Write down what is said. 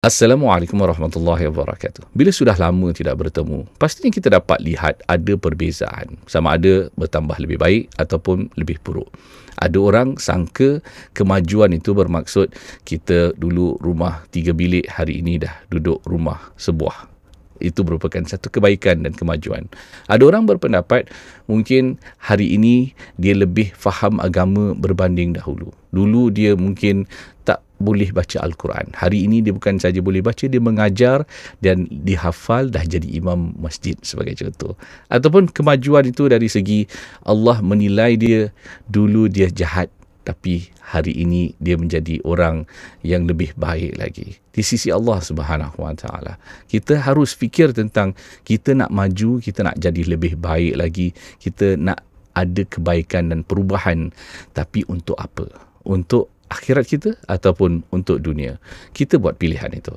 Assalamualaikum warahmatullahi wabarakatuh. Bila sudah lama tidak bertemu, pastinya kita dapat lihat ada perbezaan. Sama ada bertambah lebih baik ataupun lebih buruk. Ada orang sangka kemajuan itu bermaksud kita dulu rumah 3 bilik, hari ini dah duduk rumah sebuah. Itu merupakan satu kebaikan dan kemajuan. Ada orang berpendapat mungkin hari ini dia lebih faham agama berbanding dahulu. Dulu dia mungkin tak boleh baca Al-Quran. Hari ini dia bukan saja boleh baca, dia mengajar dan dihafal, dah jadi imam masjid sebagai contoh. Ataupun kemajuan itu dari segi Allah menilai dia, dulu dia jahat, tapi hari ini dia menjadi orang yang lebih baik lagi di sisi Allah Subhanahu Wa Taala. Kita harus fikir tentang kita nak maju, kita nak jadi lebih baik lagi, kita nak ada kebaikan dan perubahan, tapi untuk apa? Untuk akhirat kita ataupun untuk dunia? Kita buat pilihan itu.